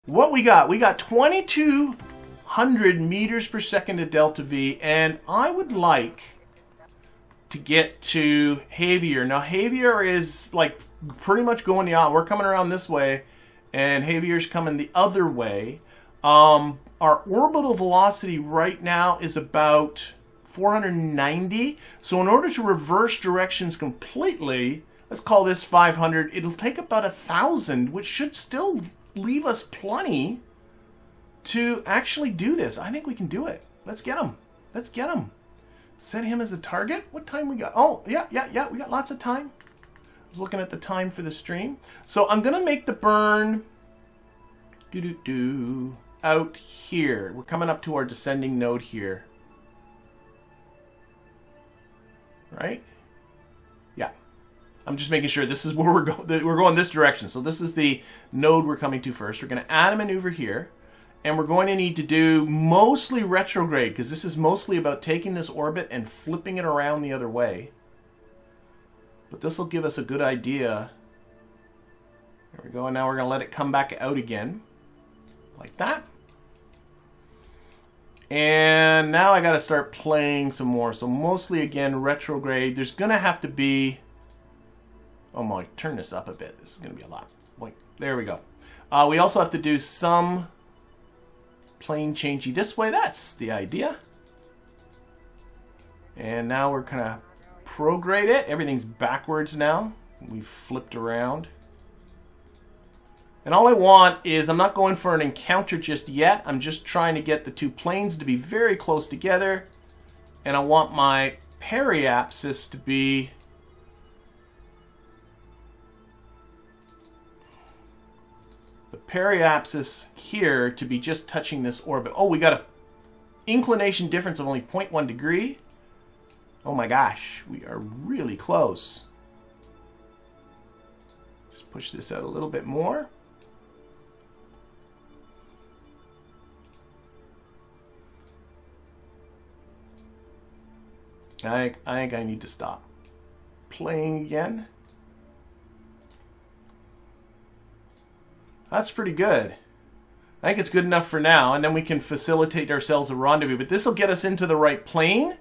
What we got? We got 2,200 meters per second of delta V, and I would like to get to Javier. Now, Javier is like pretty much going the opposite. We're coming around this way, and Javier's coming the other way. Our orbital velocity right now is about 490. So in order to reverse directions completely, let's call this 500. It'll take about 1,000, which should still leave us plenty to actually do this. I think we can do it. Let's get him. Let's get him. Set him as a target. What time we got? Oh, yeah. We got lots of time. I was looking at the time for the stream. So I'm going to make the burn out here. We're coming up to our descending node here. Right? Yeah. I'm just making sure this is where we're going. We're going this direction. So this is the node we're coming to first. We're going to add a maneuver here. And we're going to need to do mostly retrograde, because this is mostly about taking this orbit and flipping it around the other way. But this will give us a good idea. There we go. And now we're going to let it come back out again. Like that. And now I got to start playing some more. So mostly, again, retrograde. There's going to have to be... Oh my, turn this up a bit. This is going to be a lot. Like, there we go. We also have to do some plane changey this way. That's the idea. And now we're kind of prograde it. Everything's backwards now. We've flipped around. And all I want is, I'm not going for an encounter just yet. I'm just trying to get the two planes to be very close together. And I want my periapsis to be... the periapsis here to be just touching this orbit. Oh, we got an inclination difference of only 0.1 degree. Oh my gosh, we are really close. Just push this out a little bit more. I think I need to stop playing again. That's pretty good. I think it's good enough for now, and then we can facilitate ourselves a rendezvous. But this will get us into the right plane,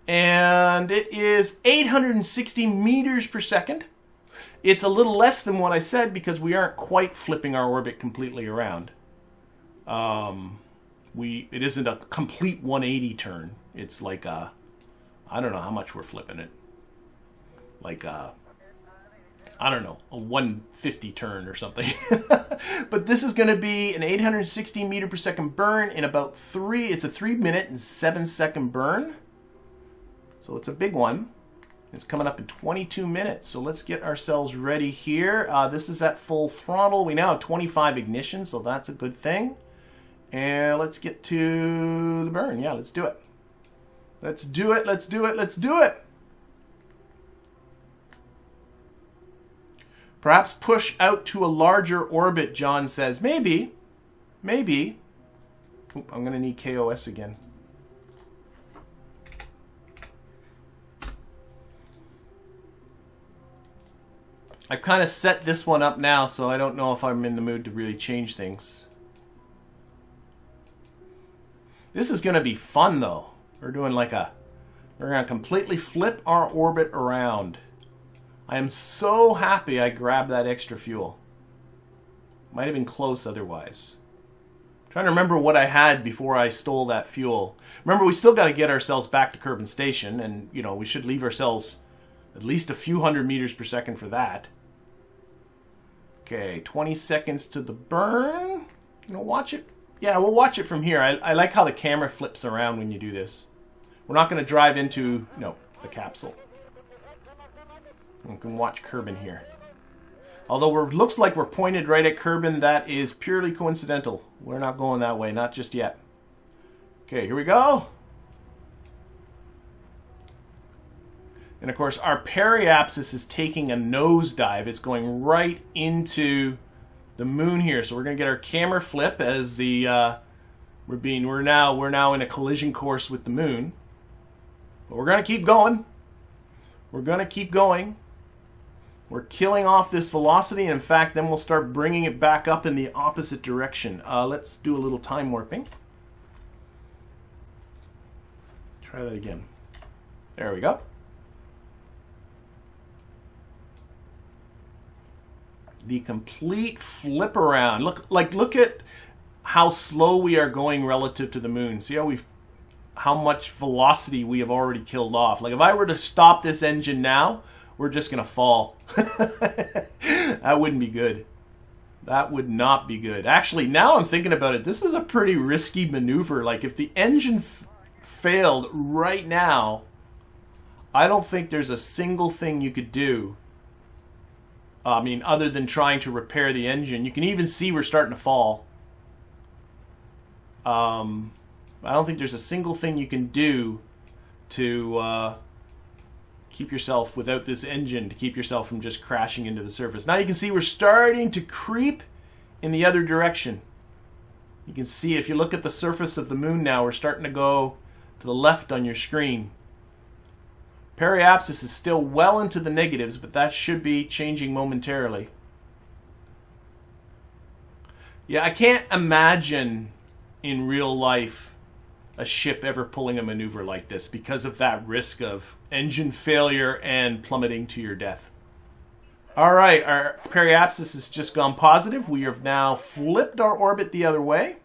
and it is 860 meters per second. It's a little less than what I said because we aren't quite flipping our orbit completely around. It isn't a complete 180 turn. It's like a, I don't know how much we're flipping it. Like a, I don't know, a 150 turn or something. But this is going to be an 860 meter per second burn in about it's a 3 minute and 7 second burn. So it's a big one. It's coming up in 22 minutes. So let's get ourselves ready here. This is at full throttle. We now have 25 ignition, so that's a good thing. And let's get to the burn. Yeah, let's do it. Let's do it, let's do it, let's do it. Perhaps push out to a larger orbit, John says. Maybe. Maybe. Oop, I'm going to need KOS again. I've kind of set this one up now, so I don't know if I'm in the mood to really change things. This is going to be fun, though. We're doing like we're going to completely flip our orbit around. I am so happy I grabbed that extra fuel. Might have been close otherwise. I'm trying to remember what I had before I stole that fuel. Remember, we still got to get ourselves back to Kerbin Station, and you know we should leave ourselves at least a few hundred meters per second for that. Okay, 20 seconds to the burn. You know, watch it. Yeah, we'll watch it from here. I like how the camera flips around when you do this. We're not going to drive into the capsule. We can watch Kerbin here. Although it looks like we're pointed right at Kerbin, that is purely coincidental. We're not going that way, not just yet. Okay, here we go. And of course, our periapsis is taking a nosedive. It's going right into the moon here. So we're going to get our camera flip as the we're now in a collision course with the moon. But we're going to keep going. We're going to keep going. We're killing off this velocity, and in fact, then we'll start bringing it back up in the opposite direction. Let's do a little time warping. Try that again. There we go. The complete flip around. Look at how slow we are going relative to the moon. See how much velocity we have already killed off. Like if I were to stop this engine now, we're just gonna fall. That wouldn't be good. That would not be good. Actually, now I'm thinking about it, this is a pretty risky maneuver. Like if the engine failed right now, I don't think there's a single thing you could do. I mean, other than trying to repair the engine. You can even see we're starting to fall. I don't think there's a single thing you can do to keep yourself without this engine, to keep yourself from just crashing into the surface. Now you can see we're starting to creep in the other direction. You can see if you look at the surface of the moon now, we're starting to go to the left on your screen. Periapsis is still well into the negatives, but that should be changing momentarily. Yeah, I can't imagine in real life a ship ever pulling a maneuver like this because of that risk of engine failure and plummeting to your death. All right, our periapsis has just gone positive. We have now flipped our orbit the other way.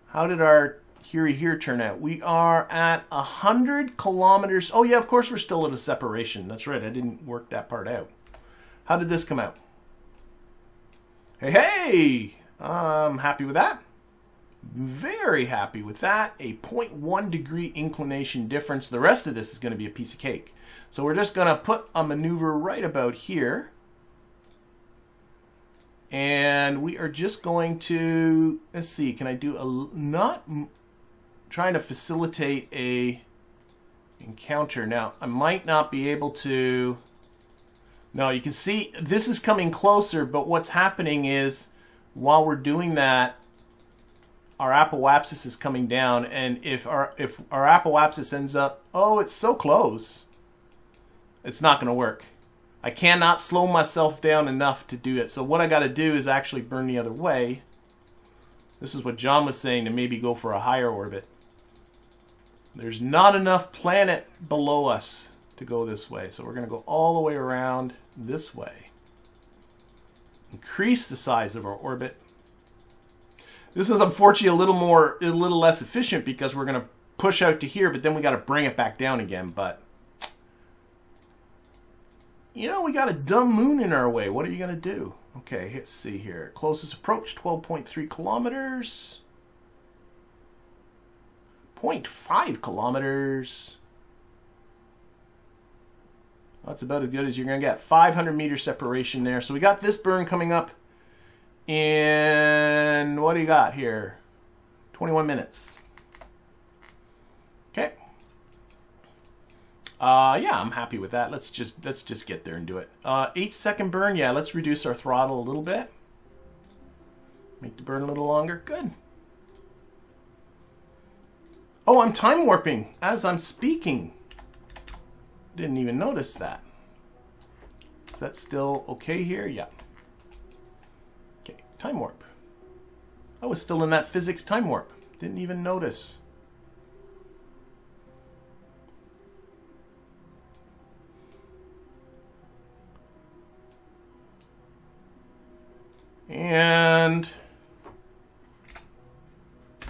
How did our here turn out? We are at 100 kilometers. Oh yeah, of course we're still at a separation. That's right, I didn't work that part out. How did this come out? Hey! I'm happy with that. Very happy with that. A 0.1 degree inclination difference. The rest of this is going to be a piece of cake. So we're just going to put a maneuver right about here. And we are just going to, let's see, can I do a, not trying to facilitate a encounter. Now, I might not be able to, no, you can see this is coming closer, but what's happening is while we're doing that, our apoapsis is coming down, and if our apoapsis ends up, oh, it's so close, it's not going to work. I cannot slow myself down enough to do it. So what I got to do is actually burn the other way. This is what John was saying, to maybe go for a higher orbit. There's not enough planet below us to go this way, so we're going to go all the way around this way. Increase the size of our orbit. This is unfortunately a little less efficient because we're going to push out to here, but then we got to bring it back down again. But you know, we got a dumb moon in our way. What are you going to do? Okay, let's see here. Closest approach, 12.3 kilometers. 0.5 kilometers. That's about as good as you're going to get. 500 meter separation there. So we got this burn coming up in, what do you got here? 21 minutes. Okay. Yeah, I'm happy with that. Let's just get there and do it. 8-second burn. Yeah, let's reduce our throttle a little bit. Make the burn a little longer. Good. Oh, I'm time warping as I'm speaking. Didn't even notice that. Is that still okay here? Yeah. Okay, time warp. I was still in that physics time warp. Didn't even notice. And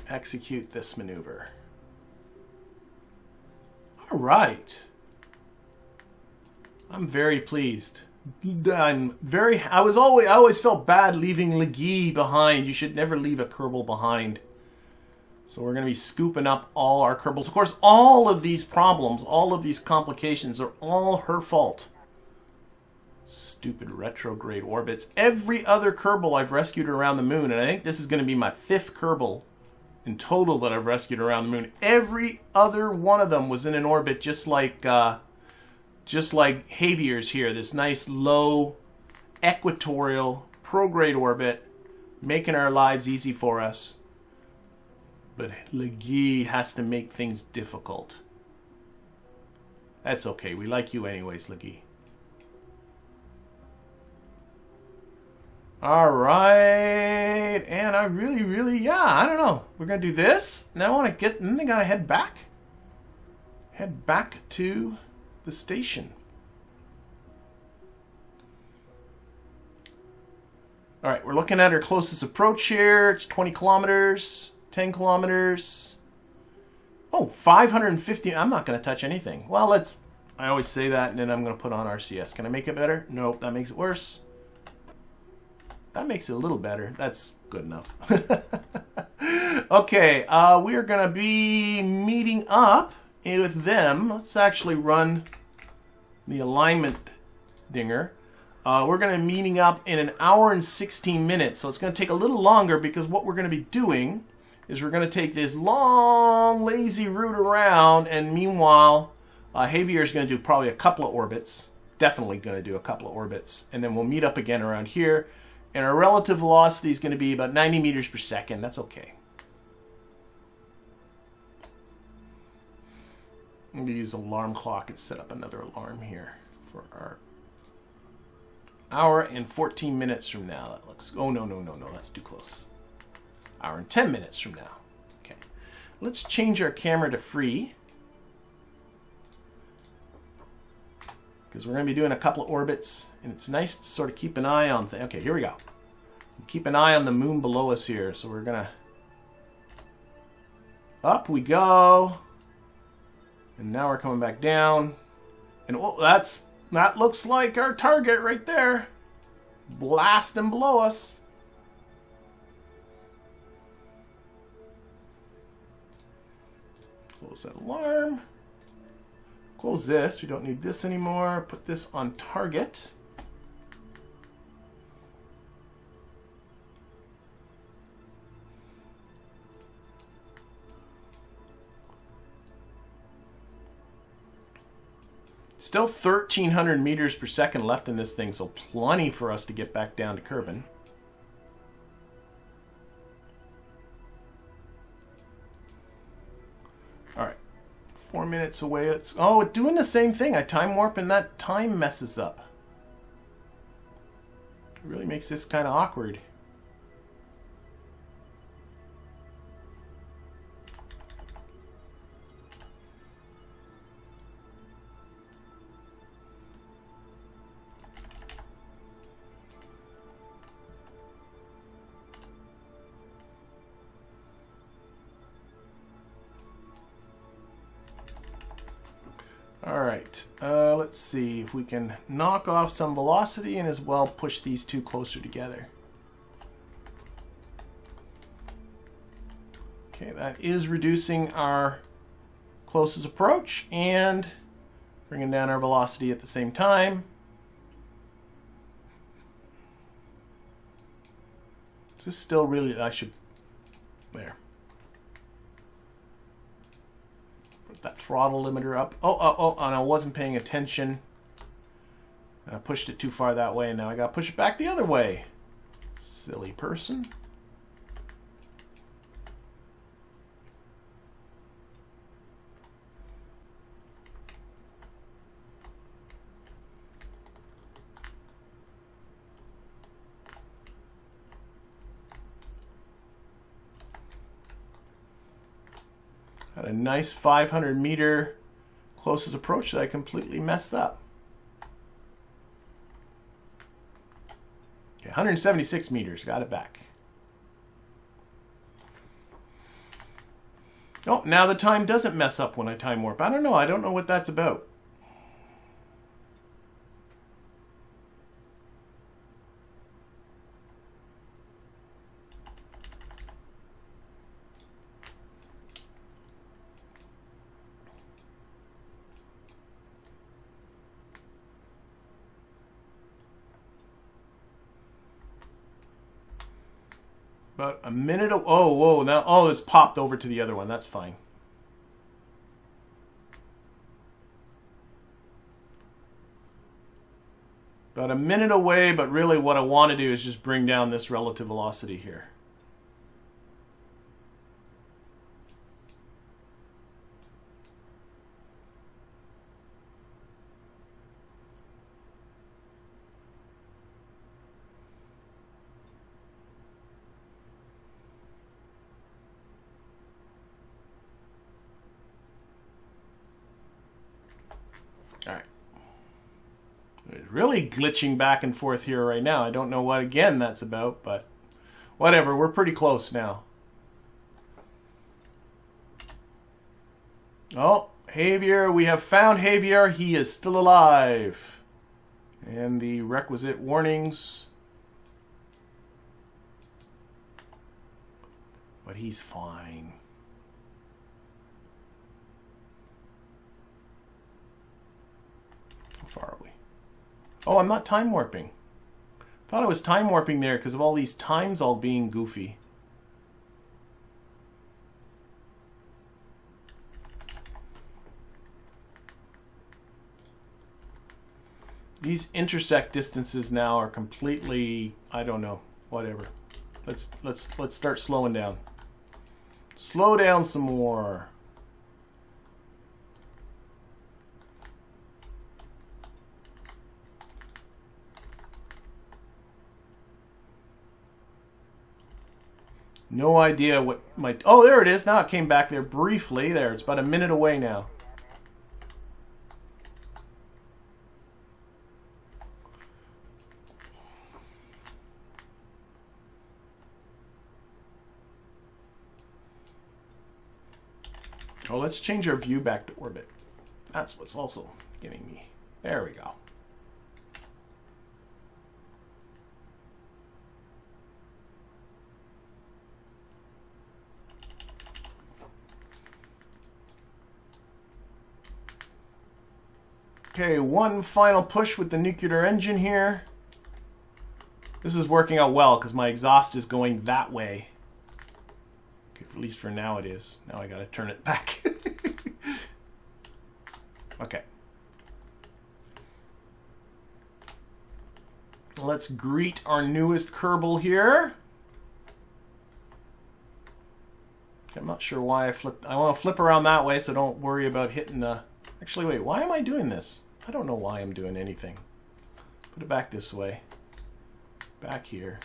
execute this maneuver. All right. I'm very pleased. I always felt bad leaving Legui behind. You should never leave a Kerbal behind. So we're going to be scooping up all our Kerbals. Of course, all of these problems, all of these complications are all her fault. Stupid retrograde orbits. Every other Kerbal I've rescued around the moon, and I think this is going to be my 5th Kerbal in total that I've rescued around the moon. Every other one of them was in an orbit just like Javier's here. This nice low equatorial prograde orbit, making our lives easy for us. But Legui has to make things difficult. That's okay. We like you anyways, Legui. All right, and I really, yeah, I don't know. We're gonna do this. Now I want to get, then they gotta head back. Head back to the station. All right, we're looking at our closest approach here. It's 20 kilometers, 10 kilometers. Oh, 550. I'm not going to touch anything. Well, I always say that, and then I'm going to put on RCS. Can I make it better? Nope, that makes it worse. That makes it a little better. That's good enough. Okay, we are going to be meeting up with them. Let's actually run the alignment dinger. We're going to be meeting up in 1 hour and 16 minutes. So it's going to take a little longer because what we're going to be doing is we're going to take this long, lazy route around. And meanwhile, Javier is going to do probably a couple of orbits. Definitely going to do a couple of orbits. And then we'll meet up again around here. And our relative velocity is going to be about 90 meters per second. That's okay. I'm going to use alarm clock and set up another alarm here for our hour and 14 minutes from now. That looks, oh no, that's too close. Hour and 10 minutes from now. Okay, let's change our camera to free because we're going to be doing a couple of orbits, and it's nice to sort of keep an eye on things. Okay, here we go. Keep an eye on the moon below us here. So we're gonna, up we go, and now we're coming back down, and oh, that looks like our target right there. Blasting below us. Close that alarm. Close this. We don't need this anymore. Put this on target. Still 1,300 meters per second left in this thing, so plenty for us to get back down to Kerbin. All right, 4 minutes away. Oh, it's doing the same thing. I time warp and that time messes up. It really makes this kind of awkward. All right, let's see if we can knock off some velocity and as well push these two closer together. Okay, that is reducing our closest approach and bringing down our velocity at the same time. This is still really, I should, there. That throttle limiter up. Oh, and I wasn't paying attention. And I pushed it too far that way, and now I gotta push it back the other way. Silly person. Had a nice 500 meter closest approach that I completely messed up. Okay, 176 meters, got it back. Oh, now the time doesn't mess up when I time warp. I don't know what that's about. About a minute. Oh, whoa! Now, oh, it's popped over to the other one. That's fine. About a minute away, but really, what I want to do is just bring down this relative velocity here. really glitching back and forth here right now. I don't know what, again, that's about, but whatever. We're pretty close now. Oh, Javier. We have found Javier. He is still alive. And the requisite warnings. But he's fine. How far are we? Oh, I'm not time warping. Thought I was time warping there because of all these times all being goofy. These intersect distances now are completely, I don't know, whatever. Let's start slowing down. Slow down some more. No idea what might... Oh, there it is. Now it came back there briefly. There, it's about a minute away now. Oh, let's change our view back to orbit. That's what's also getting me. There we go. Okay, one final push with the nuclear engine here. This is working out well because my exhaust is going that way. At least for now it is. Now I gotta turn it back. Okay. Let's greet our newest Kerbal here. I'm not sure why I flipped. I want to flip around that way, so don't worry about hitting the... Actually, wait, why am I doing this? I don't know why I'm doing anything. Put it back this way. Back here.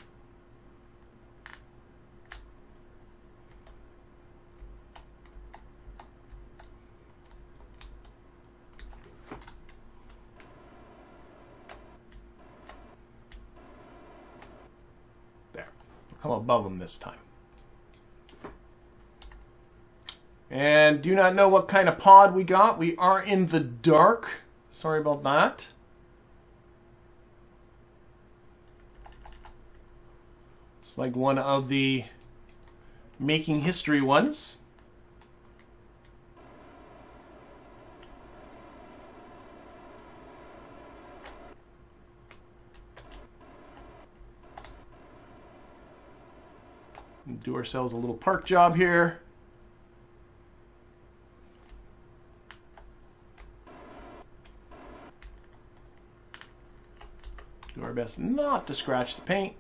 Come above them this time. And do not know what kind of pod we got. We are in the dark. Sorry about that. It's like one of the making history ones. Do ourselves a little park job here. Do our best not to scratch the paint.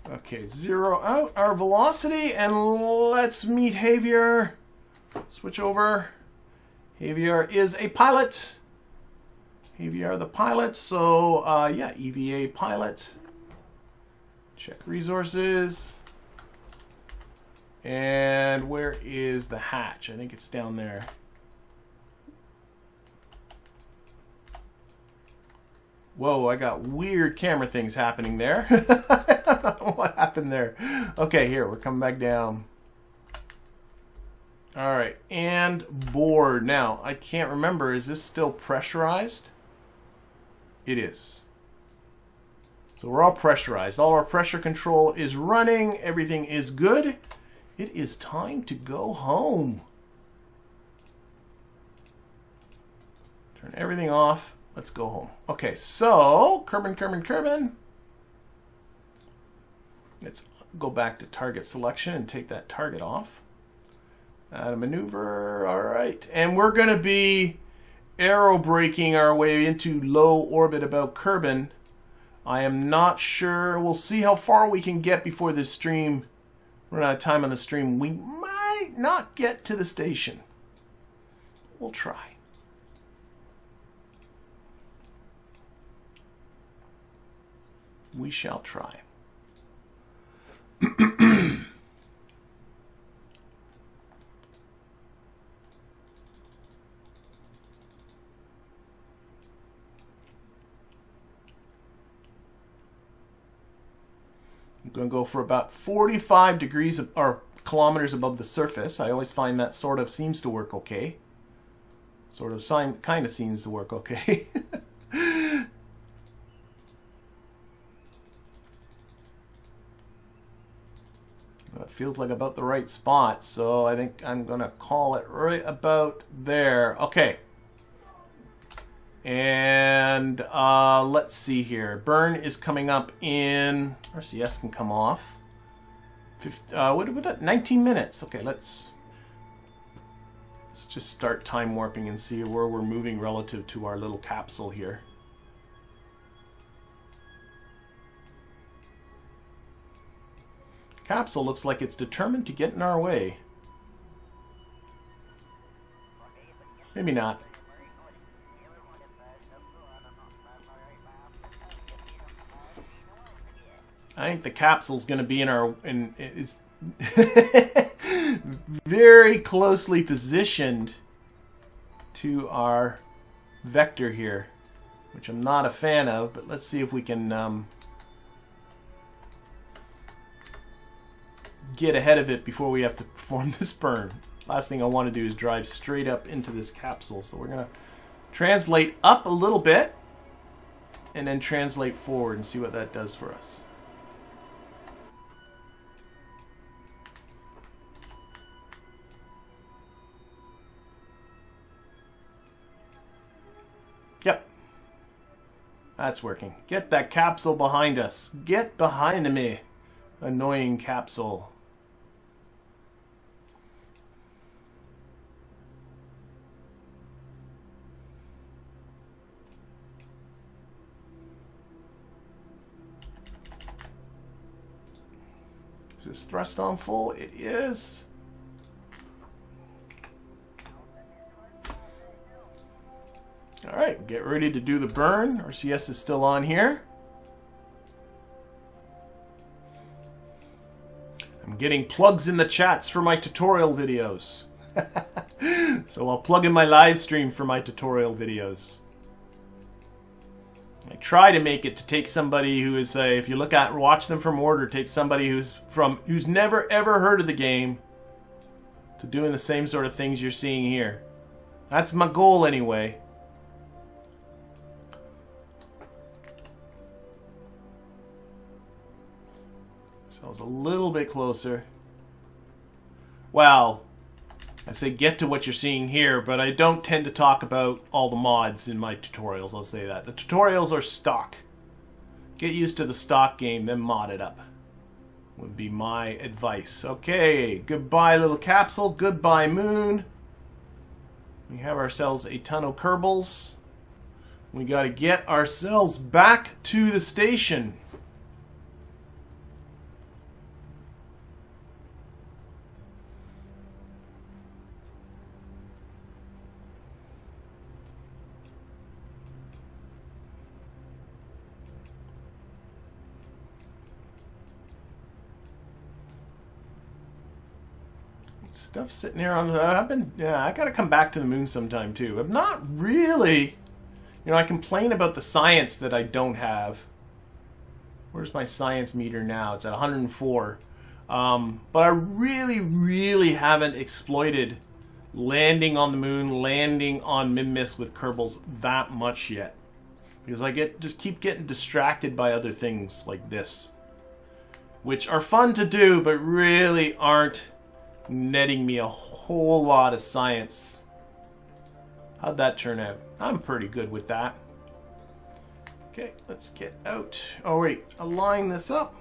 Okay, zero out our velocity and let's meet Javier. Switch over. Javier is a pilot. Javier the pilot. So, yeah, EVA pilot. Check resources. And where is the hatch? I think it's down there. Whoa, I got weird camera things happening there. I don't know what happened there. Okay, here, we're coming back down. All right, and board. Now, I can't remember, is this still pressurized? It is. So we're all pressurized. All our pressure control is running. Everything is good. It is time to go home. Turn everything off. Let's go home. Okay, so, Kerman. Let's go back to target selection and take that target off. Add a maneuver, all right. And we're going to be aero braking our way into low orbit about Kerbin. I am not sure. We'll see how far we can get before this stream. Run out of time on the stream. We might not get to the station. We'll try. We shall try. I'm going to go for about 45 degrees or kilometers above the surface. I always find that sort of seems to work okay. Kind of seems to work okay. It feels like about the right spot, so I think I'm going to call it right about there. Okay. And let's see here. Burn is coming up in... RCS can come off. 19 minutes. Okay, let's just start time warping and see where we're moving relative to our little capsule here. Capsule looks like it's determined to get in our way. Maybe not. I think the capsule's going to be in our... it's very closely positioned to our vector here, which I'm not a fan of, but let's see if we can get ahead of it before we have to perform this burn. Last thing I want to do is drive straight up into this capsule, so we're going to translate up a little bit and then translate forward and see what that does for us. Yep. That's working. Get that capsule behind us. Get behind me. Annoying capsule. Is this thrust on full? It is. Alright, get ready to do the burn. RCS is still on here. I'm getting plugs in the chats for my tutorial videos. So I'll plug in my live stream for my tutorial videos. I try to make it to take somebody who is, if you watch them from order, take somebody who's never ever heard of the game to doing the same sort of things you're seeing here. That's my goal anyway. So I was a little bit closer. Well, I say get to what you're seeing here, but I don't tend to talk about all the mods in my tutorials, I'll say that. The tutorials are stock. Get used to the stock game, then mod it up. Would be my advice. Okay, goodbye little capsule, goodbye moon. We have ourselves a ton of Kerbals. We gotta get ourselves back to the station. Stuff sitting here on the... I gotta come back to the moon sometime too. I'm not really... I complain about the science that I don't have. Where's my science meter now? It's at 104. But I really haven't exploited landing on the moon, landing on Minmus with Kerbals that much yet. Because I just keep getting distracted by other things like this. Which are fun to do, but really aren't netting me a whole lot of science. How'd that turn out? I'm pretty good with that. Okay, let's get out. Oh wait, align this up.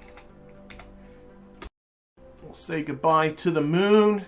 We'll say goodbye to the moon.